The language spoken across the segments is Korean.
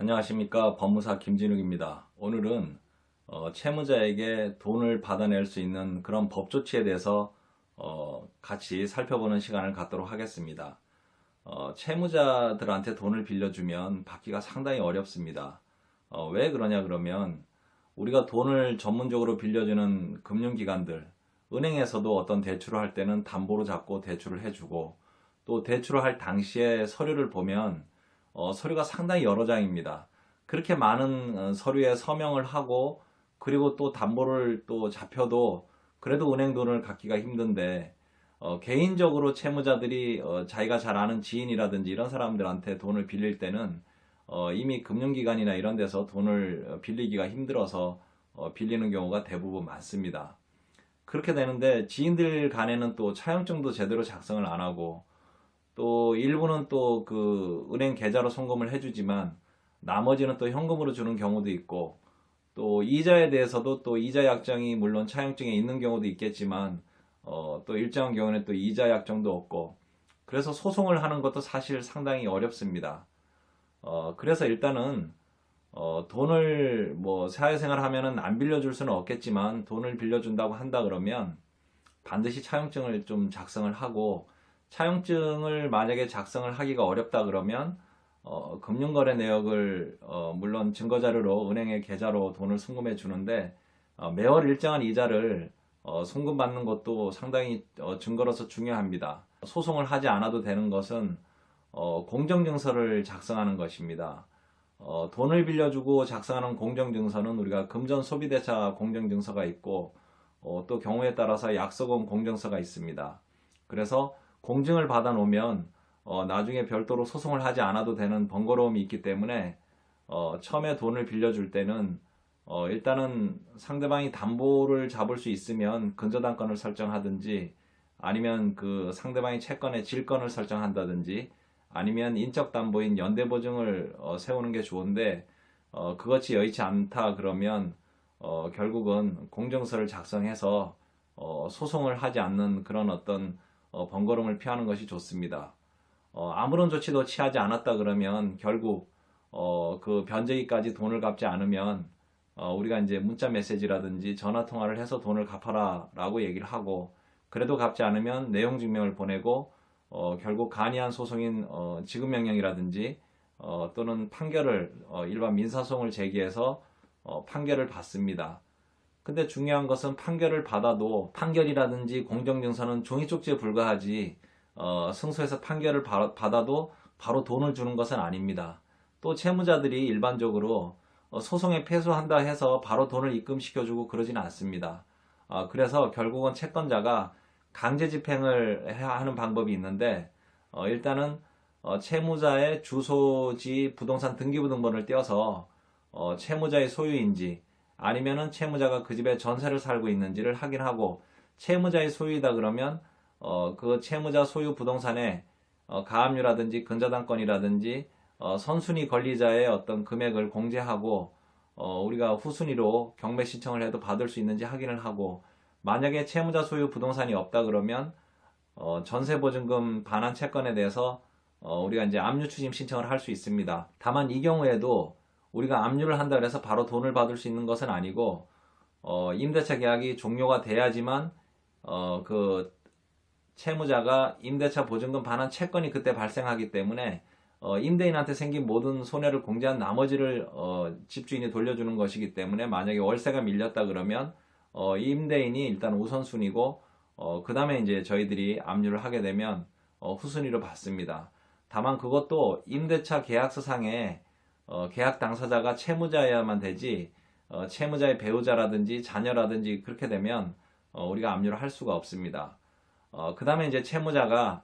안녕하십니까. 법무사 김진욱입니다. 오늘은 채무자에게 돈을 받아낼 수 있는 그런 법 조치에 대해서 같이 살펴보는 시간을 갖도록 하겠습니다. 채무자들한테 돈을 빌려주면 받기가 상당히 어렵습니다. 왜 그러냐 그러면 우리가 돈을 전문적으로 빌려주는 금융기관들, 은행에서도 어떤 대출을 할 때는 담보로 잡고 대출을 해주고, 또 대출을 할 당시에 서류를 보면 서류가 상당히 여러 장입니다. 그렇게 많은 서류에 서명을 하고, 그리고 또 담보를 또 잡혀도 그래도 은행 돈을 갚기가 힘든데, 개인적으로 채무자들이 자기가 잘 아는 지인이라든지 이런 사람들한테 돈을 빌릴 때는 이미 금융기관이나 이런 데서 돈을 빌리기가 힘들어서 빌리는 경우가 대부분 많습니다. 그렇게 되는데 지인들 간에는 또 차용증도 제대로 작성을 안 하고, 또 일부는 또 그 은행 계좌로 송금을 해주지만 나머지는 또 현금으로 주는 경우도 있고, 또 이자에 대해서도 또 이자 약정이 물론 차용증에 있는 경우도 있겠지만 또 일정한 경우는 또 이자 약정도 없고, 그래서 소송을 하는 것도 사실 상당히 어렵습니다. 그래서 일단은 돈을 뭐 사회생활 하면은 안 빌려줄 수는 없겠지만, 돈을 빌려준다고 한다 그러면 반드시 차용증을 좀 작성을 하고, 차용증을 만약에 작성을 하기가 어렵다 그러면 금융거래 내역을 물론 증거자료로 은행의 계좌로 돈을 송금해 주는데, 매월 일정한 이자를 송금받는 것도 상당히 증거로서 중요합니다. 소송을 하지 않아도 되는 것은 공정증서를 작성하는 것입니다. 돈을 빌려주고 작성하는 공정증서는 우리가 금전소비대차 공정증서가 있고, 또 경우에 따라서 약속원 공정서가 있습니다. 그래서 공증을 받아 놓으면 나중에 별도로 소송을 하지 않아도 되는 번거로움이 있기 때문에 처음에 돈을 빌려줄 때는 일단은 상대방이 담보를 잡을 수 있으면 근저당권을 설정하든지, 아니면 그 상대방이 채권의 질권을 설정한다든지, 아니면 인적담보인 연대보증을 세우는 게 좋은데, 그것이 여의치 않다 그러면 결국은 공정서를 작성해서 소송을 하지 않는 그런 어떤 번거로움을 피하는 것이 좋습니다. 아무런 조치도 취하지 않았다 그러면 결국 그 변제기까지 돈을 갚지 않으면 우리가 이제 문자 메시지라든지 전화 통화를 해서 돈을 갚아라 라고 얘기를 하고, 그래도 갚지 않으면 내용 증명을 보내고 결국 간이한 소송인 지급명령이라든지 또는 판결을 일반 민사소송을 제기해서 판결을 받습니다. 근데 중요한 것은 판결을 받아도 판결이라든지 공정증서는 종이 쪽지에 불과하지, 승소해서 판결을 받아도 바로 돈을 주는 것은 아닙니다. 또 채무자들이 일반적으로 소송에 패소한다 해서 바로 돈을 입금시켜주고 그러진 않습니다. 그래서 결국은 채권자가 강제 집행을 하는 방법이 있는데, 일단은 채무자의 주소지 부동산 등기부등본을 떼어서 채무자의 소유인지 아니면은 채무자가 그 집에 전세를 살고 있는지를 확인하고, 채무자의 소유이다 그러면 그 채무자 소유 부동산에 가압류라든지 근저당권이라든지 선순위 권리자의 어떤 금액을 공제하고, 우리가 후순위로 경매 신청을 해도 받을 수 있는지 확인을 하고, 만약에 채무자 소유 부동산이 없다 그러면 전세보증금 반환 채권에 대해서 우리가 이제 압류 추심 신청을 할 수 있습니다. 다만 이 경우에도 우리가 압류를 한다 그래서 바로 돈을 받을 수 있는 것은 아니고, 임대차 계약이 종료가 돼야지만 그 채무자가 임대차 보증금 반환 채권이 그때 발생하기 때문에 임대인한테 생긴 모든 손해를 공제한 나머지를 집주인이 돌려주는 것이기 때문에, 만약에 월세가 밀렸다 그러면 임대인이 일단 우선순위고, 그 다음에 이제 저희들이 압류를 하게 되면 후순위로 받습니다. 다만 그것도 임대차 계약서상에 계약 당사자가 채무자여야만 되지, 채무자의 배우자라든지 자녀라든지 그렇게 되면 우리가 압류를 할 수가 없습니다. 그 다음에 이제 채무자가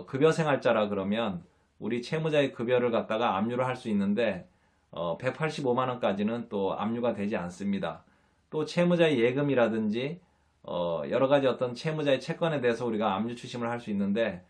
급여생활자라 그러면 우리 채무자의 급여를 갖다가 압류를 할 수 있는데 185만 원까지는 또 압류가 되지 않습니다. 또 채무자의 예금이라든지 여러 가지 어떤 채무자의 채권에 대해서 우리가 압류 추심을 할 수 있는데,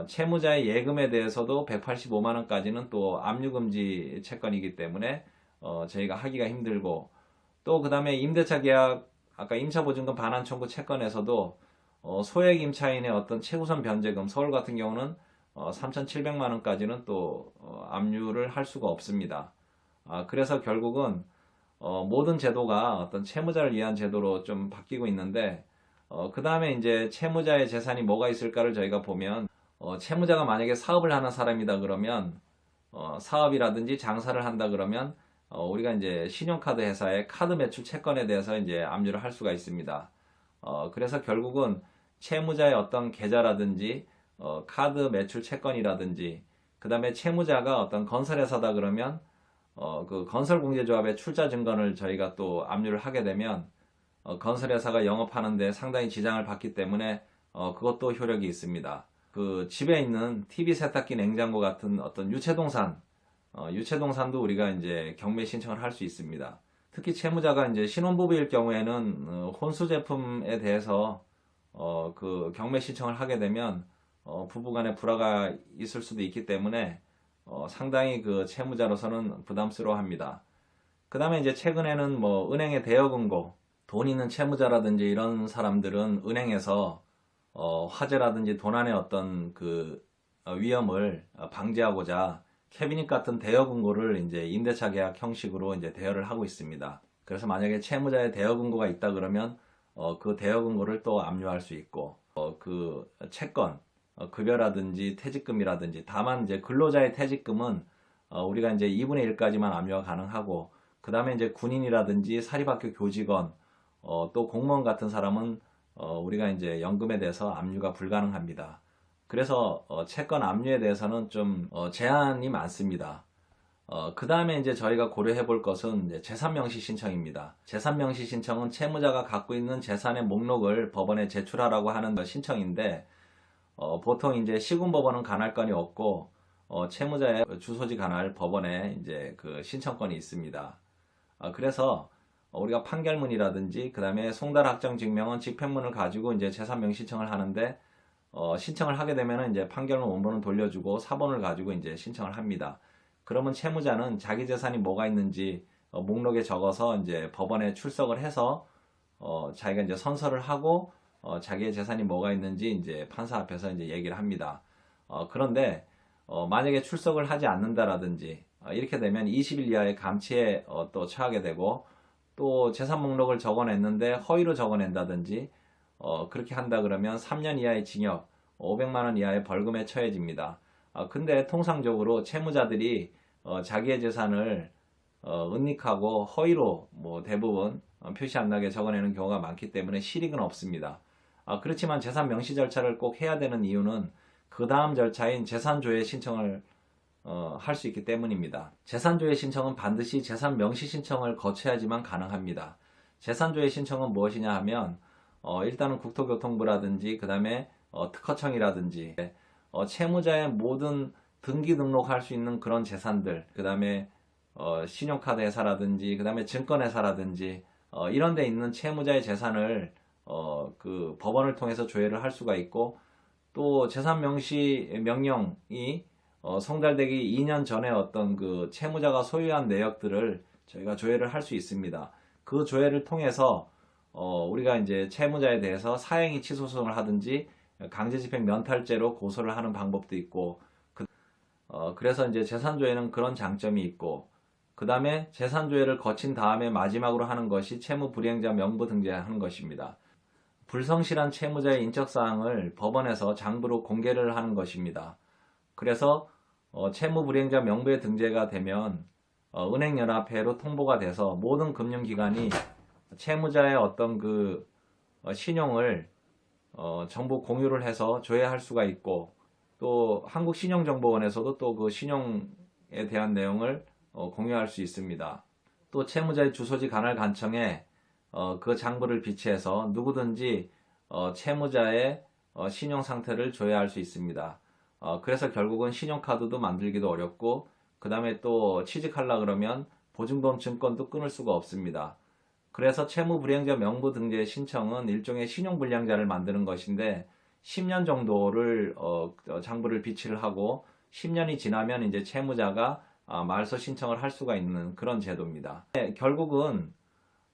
채무자의 예금에 대해서도 185만 원까지는 또 압류금지 채권이기 때문에 저희가 하기가 힘들고, 또 그 다음에 임대차 계약, 아까 임차보증금 반환 청구 채권에서도 소액 임차인의 어떤 최우선 변제금, 서울 같은 경우는 3,700만 원까지는 또 압류를 할 수가 없습니다. 그래서 결국은 모든 제도가 어떤 채무자를 위한 제도로 좀 바뀌고 있는데, 그 다음에 이제 채무자의 재산이 뭐가 있을까를 저희가 보면, 채무자가 만약에 사업을 하는 사람이다 그러면, 사업이라든지 장사를 한다 그러면, 우리가 이제 신용카드 회사의 카드 매출 채권에 대해서 이제 압류를 할 수가 있습니다. 그래서 결국은 채무자의 어떤 계좌라든지, 카드 매출 채권이라든지, 그 다음에 채무자가 어떤 건설회사다 그러면, 그 건설공제조합의 출자 증권을 저희가 또 압류를 하게 되면, 건설회사가 영업하는데 상당히 지장을 받기 때문에, 그것도 효력이 있습니다. 그 집에 있는 TV 세탁기, 냉장고 같은 어떤 유체동산, 유체동산도 우리가 이제 경매 신청을 할 수 있습니다. 특히 채무자가 이제 신혼부부일 경우에는 혼수 제품에 대해서 그 경매 신청을 하게 되면 부부간에 불화가 있을 수도 있기 때문에 상당히 그 채무자로서는 부담스러워합니다. 그 다음에 이제 최근에는 뭐 은행의 대여금고, 돈 있는 채무자라든지 이런 사람들은 은행에서 화재라든지 도난의 어떤 그 위험을 방지하고자 캐비닛 같은 대여금고를 이제 임대차 계약 형식으로 이제 대여를 하고 있습니다. 그래서 만약에 채무자의 대여금고가 있다 그러면 그 대여금고를 또 압류할 수 있고, 그 채권, 급여라든지 퇴직금이라든지, 다만 이제 근로자의 퇴직금은 우리가 이제 2분의 1까지만 압류가 가능하고, 그 다음에 이제 군인이라든지 사립학교 교직원, 또 공무원 같은 사람은 우리가 이제 연금에 대해서 압류가 불가능합니다. 그래서 채권 압류에 대해서는 좀 제한이 많습니다. 그 다음에 이제 저희가 고려해 볼 것은 이제 재산명시 신청입니다. 재산명시 신청은 채무자가 갖고 있는 재산의 목록을 법원에 제출하라고 하는 신청인데, 보통 이제 시군법원은 간할 건이 없고, 채무자의 주소지 간할 법원에 이제 그 신청권이 있습니다. 그래서 우리가 판결문이라든지, 그 다음에 송달확정증명원, 집행문을 가지고 이제 재산명시 신청을 하는데, 신청을 하게 되면 이제 판결문 원본을 돌려주고 사본을 가지고 이제 신청을 합니다. 그러면 채무자는 자기 재산이 뭐가 있는지 목록에 적어서 이제 법원에 출석을 해서 자기가 이제 선서를 하고 자기의 재산이 뭐가 있는지 이제 판사 앞에서 이제 얘기를 합니다. 그런데 만약에 출석을 하지 않는다라든지 이렇게 되면 20일 이하의 감치에 또 처하게 되고, 또 재산 목록을 적어냈는데 허위로 적어낸다든지 그렇게 한다 그러면 3년 이하의 징역, 500만 원 이하의 벌금에 처해집니다. 근데 통상적으로 채무자들이 자기의 재산을 은닉하고 허위로 뭐 대부분 표시 안 나게 적어내는 경우가 많기 때문에 실익은 없습니다. 그렇지만 재산 명시 절차를 꼭 해야 되는 이유는 그 다음 절차인 재산조회 신청을 할 수 있기 때문입니다. 재산조회 신청은 반드시 재산 명시 신청을 거쳐야지만 가능합니다. 재산조회 신청은 무엇이냐 하면 일단은 국토교통부라든지, 그 다음에 특허청이라든지, 채무자의 모든 등기 등록할 수 있는 그런 재산들, 그 다음에 신용카드 회사라든지, 그 다음에 증권회사라든지 이런 데 있는 채무자의 재산을 그 법원을 통해서 조회를 할 수가 있고, 또 재산 명시 명령이 송달되기 2년 전에 어떤 그 채무자가 소유한 내역들을 저희가 조회를 할 수 있습니다. 그 조회를 통해서 우리가 이제 채무자에 대해서 사행위 취소소송을 하든지 강제집행 면탈죄로 고소를 하는 방법도 있고, 그래서 이제 재산조회는 그런 장점이 있고, 그 다음에 재산조회를 거친 다음에 마지막으로 하는 것이 채무불이행자 명부 등재하는 것입니다. 불성실한 채무자의 인적사항을 법원에서 장부로 공개를 하는 것입니다. 그래서 채무불이행자 명부에 등재가 되면 은행연합회로 통보가 돼서 모든 금융기관이 채무자의 어떤 그 신용을 정보 공유를 해서 조회할 수가 있고, 또 한국신용정보원에서도 또 그 신용에 대한 내용을 공유할 수 있습니다. 또 채무자의 주소지 관할 관청에 그 장부를 비치해서 누구든지 채무자의 신용 상태를 조회할 수 있습니다. 그래서 결국은 신용카드도 만들기도 어렵고, 그 다음에 또 취직하려 그러면 보증보험 증권도 끊을 수가 없습니다. 그래서 채무불이행자 명부 등재 신청은 일종의 신용불량자를 만드는 것인데, 10년 정도를 장부를 비치를 하고 10년이 지나면 이제 채무자가 말소 신청을 할 수가 있는 그런 제도입니다. 결국은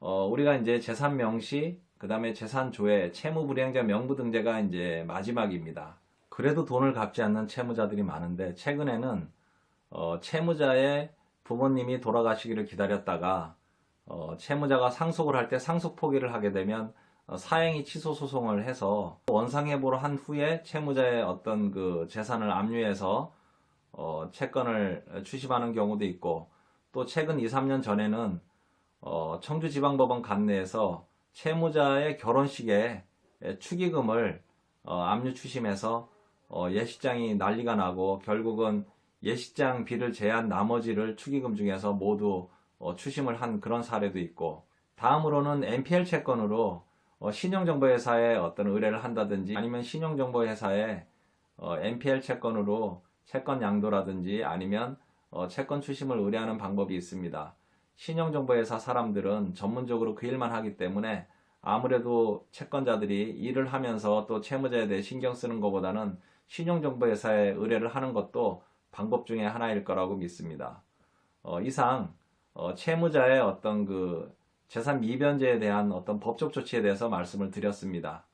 우리가 이제 재산 명시, 그 다음에 재산 조회, 채무불이행자 명부 등재가 이제 마지막입니다. 그래도 돈을 갚지 않는 채무자들이 많은데, 최근에는 채무자의 부모님이 돌아가시기를 기다렸다가 채무자가 상속을 할 때 상속 포기를 하게 되면 사행위 취소 소송을 해서 원상회복을 한 후에 채무자의 어떤 그 재산을 압류해서 채권을 추심하는 경우도 있고, 또 최근 2, 3년 전에는 청주지방법원 관내에서 채무자의 결혼식에 축의금을 압류 추심해서 예식장이 난리가 나고, 결국은 예식장비를 제한 나머지를 축의금 중에서 모두 추심을 한 그런 사례도 있고, 다음으로는 NPL 채권으로 신용정보회사에 어떤 의뢰를 한다든지, 아니면 신용정보회사에 NPL 채권으로 채권 양도라든지 아니면 채권 추심을 의뢰하는 방법이 있습니다. 신용정보회사 사람들은 전문적으로 그 일만 하기 때문에 아무래도 채권자들이 일을 하면서 또 채무자에 대해 신경 쓰는 것보다는 신용정보회사에 의뢰를 하는 것도 방법 중에 하나일 거라고 믿습니다. 이상 채무자의 어떤 그 재산 미변제에 대한 어떤 법적 조치에 대해서 말씀을 드렸습니다.